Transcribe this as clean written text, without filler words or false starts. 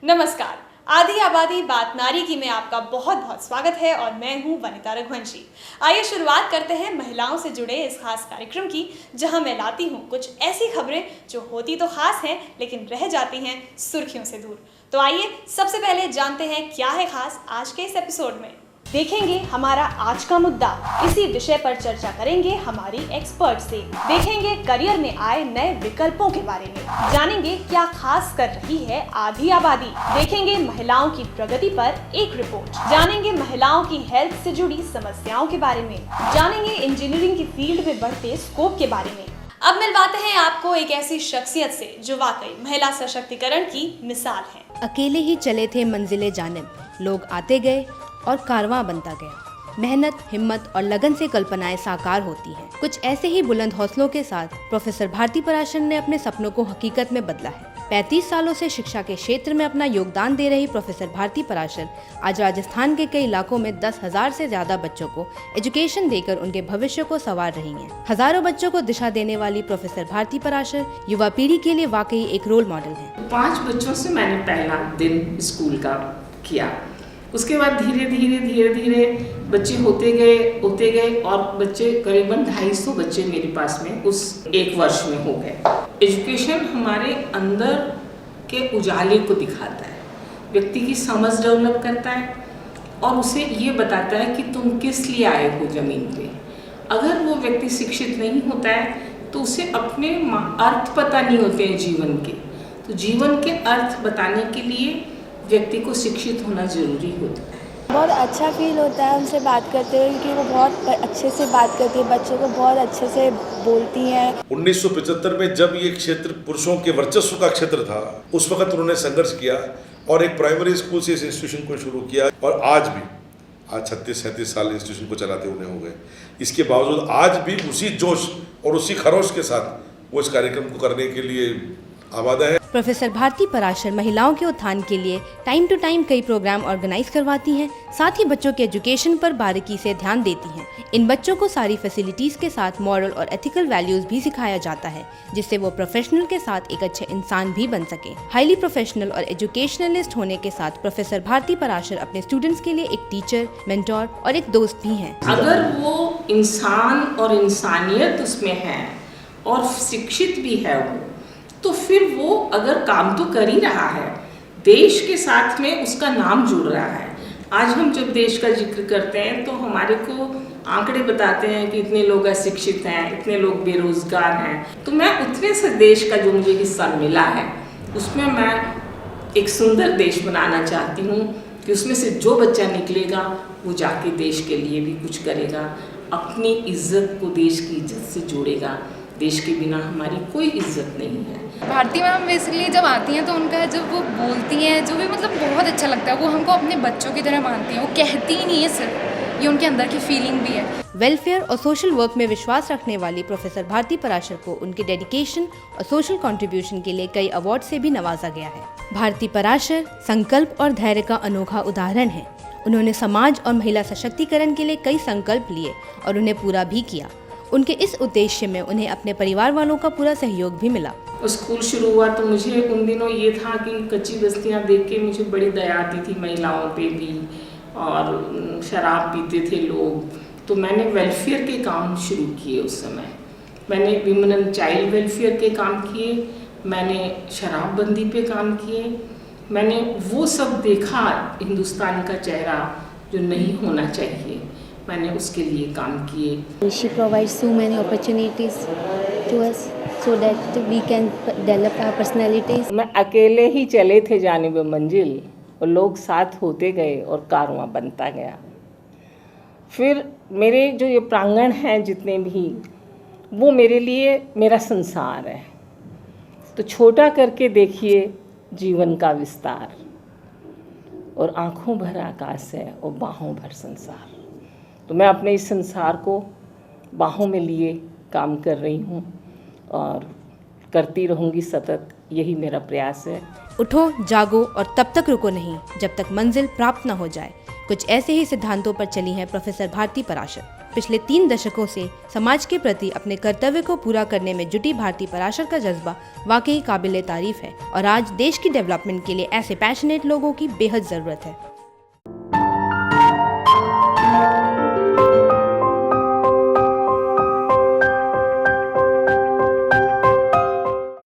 नमस्कार। आधी आबादी बात नारी की में आपका बहुत बहुत स्वागत है और मैं हूं वनिता रघुवंशी। आइए शुरुआत करते हैं महिलाओं से जुड़े इस खास कार्यक्रम की, जहां मैं लाती हूं कुछ ऐसी खबरें जो होती तो खास हैं लेकिन रह जाती हैं सुर्खियों से दूर। तो आइए सबसे पहले जानते हैं क्या है खास आज के इस एपिसोड में। देखेंगे हमारा आज का मुद्दा, इसी विषय पर चर्चा करेंगे हमारी एक्सपर्ट से। देखेंगे करियर में आए नए विकल्पों के बारे में, जानेंगे क्या खास कर रही है आधी आबादी। देखेंगे महिलाओं की प्रगति पर एक रिपोर्ट, जानेंगे महिलाओं की हेल्थ से जुड़ी समस्याओं के बारे में, जानेंगे इंजीनियरिंग की फील्ड में बढ़ते स्कोप के बारे में। अब मिलवाते हैं आपको एक ऐसी शख्सियत से जो वाकई महिला सशक्तिकरण की मिसाल है। अकेले ही चले थे मंजिले जानिब, लोग आते गए और कारवां बनता गया। मेहनत, हिम्मत और लगन से कल्पनाएं साकार होती हैं। कुछ ऐसे ही बुलंद हौसलों के साथ प्रोफेसर भारती पराशर ने अपने सपनों को हकीकत में बदला है। 35 सालों से शिक्षा के क्षेत्र में अपना योगदान दे रही प्रोफेसर भारती पराशर आज राजस्थान के कई इलाकों में 10,000 से ज्यादा बच्चों को एजुकेशन देकर उनके भविष्य को संवार रही हैं। हजारों बच्चों को दिशा देने वाली प्रोफेसर भारती पराशर युवा पीढ़ी के लिए वाकई एक रोल मॉडल है। 5 बच्चों से मैंने पहला दिन स्कूल का किया। उसके बाद धीरे धीरे बच्चे होते गए और बच्चे करीबन 250 बच्चे मेरे पास में उस एक वर्ष में हो गए। एजुकेशन हमारे अंदर के उजाले को दिखाता है, व्यक्ति की समझ डेवलप करता है और उसे ये बताता है कि तुम किस लिए आए हो ज़मीन पे। अगर वो व्यक्ति शिक्षित नहीं होता है तो उसे अपने अर्थ पता नहीं होते हैं जीवन के। तो जीवन के अर्थ बताने के लिए व्यक्ति को शिक्षित होना जरूरी होता है। बहुत अच्छा फील होता है उनसे बात करते हुए क्योंकि वो बहुत अच्छे से बात करती है, बच्चों को बहुत अच्छे से बोलती हैं। 1975 में जब ये क्षेत्र पुरुषों के वर्चस्व का क्षेत्र था, उस वक्त उन्होंने संघर्ष किया और एक प्राइमरी स्कूल से इस इंस्टीट्यूशन को शुरू किया और आज 36-37 साल इंस्टीट्यूशन को चलाते उन्हें हो गए। इसके बावजूद आज भी उसी जोश और उसी खरोश के साथ वो इस कार्यक्रम को करने के लिए आमादा है। प्रोफेसर भारती पराशर महिलाओं के उत्थान के लिए टाइम टू टाइम कई प्रोग्राम ऑर्गेनाइज करवाती हैं, साथ ही बच्चों के एजुकेशन पर बारीकी से ध्यान देती हैं। इन बच्चों को सारी फैसिलिटीज के साथ मॉरल और एथिकल वैल्यूज भी सिखाया जाता है, जिससे वो प्रोफेशनल के साथ एक अच्छे इंसान भी बन सके। हाईली प्रोफेशनल और एजुकेशनलिस्ट होने के साथ प्रोफेसर भारती पराशर अपने स्टूडेंट्स के लिए एक टीचर, मेंटोर और एक दोस्त भी हैं। अगर वो इंसान और इंसानियत उसमें है और शिक्षित भी है वो, तो फिर वो अगर काम तो कर ही रहा है, देश के साथ में उसका नाम जुड़ रहा है। आज हम जब देश का जिक्र करते हैं तो हमारे को आंकड़े बताते हैं कि इतने लोग अशिक्षित हैं, इतने लोग बेरोजगार हैं। तो मैं उतने से देश का जो मुझे हिस्सा मिला है उसमें मैं एक सुंदर देश बनाना चाहती हूँ कि उसमें से जो बच्चा निकलेगा वो जाके देश के लिए भी कुछ करेगा, अपनी इज्जत को देश की इज्जत से जोड़ेगा। देश के बिना हमारी कोई इज्जत नहीं है। भारती मैम बेसिकली जब आती हैं तो उनका जब वो बोलती हैं जो भी मतलब बहुत अच्छा लगता है। वो हमको अपने बच्चों की तरह मानती हैं, वो कहती ही नहीं है सिर्फ, ये उनके अंदर की फीलिंग भी है। वेलफेयर और सोशल वर्क में विश्वास रखने वाली प्रोफेसर भारती पराशर को उनके डेडिकेशन और सोशल कंट्रीब्यूशन के लिए कई अवार्ड से भी नवाजा गया है। भारती पराशर संकल्प और धैर्य का अनोखा उदाहरण है। उन्होंने समाज और महिला सशक्तिकरण के लिए कई संकल्प लिए और उन्हें पूरा भी किया। उनके इस उद्देश्य में उन्हें अपने परिवार वालों का पूरा सहयोग भी मिला। स्कूल शुरू हुआ तो मुझे उन दिनों ये था कि कच्ची बस्तियां देख के मुझे बड़ी दया आती थी महिलाओं पे भी, और शराब पीते थे लोग। तो मैंने वेलफेयर के काम शुरू किए। उस समय मैंने विमेन एंड चाइल्ड वेलफेयर के काम किए, मैंने शराबबंदी पे काम किए, मैंने वो सब देखा हिंदुस्तान का चेहरा जो नहीं होना चाहिए, मैंने उसके लिए काम किए। She provides so many opportunities to us so that we can develop our personalities. मैं अकेले ही चले थे जानिब मंजिल और लोग साथ होते गए और कारवां बनता गया। फिर मेरे जो ये प्रांगण हैं जितने भी, वो मेरे लिए मेरा संसार है। तो छोटा करके देखिए जीवन का विस्तार, और आँखों भर आकाश है और बाहों भर संसार। तो मैं अपने इस संसार को बाहों में लिए काम कर रही हूँ और करती रहूँगी सतत, यही मेरा प्रयास है। उठो, जागो और तब तक रुको नहीं जब तक मंजिल प्राप्त न हो जाए। कुछ ऐसे ही सिद्धांतों पर चली हैं प्रोफेसर भारती पराशर। पिछले 3 दशकों से समाज के प्रति अपने कर्तव्य को पूरा करने में जुटी भारती पराशर का जज्बा वाकई काबिले तारीफ है और आज देश की डेवलपमेंट के लिए ऐसे पैशनेट लोगों की बेहद ज़रूरत है।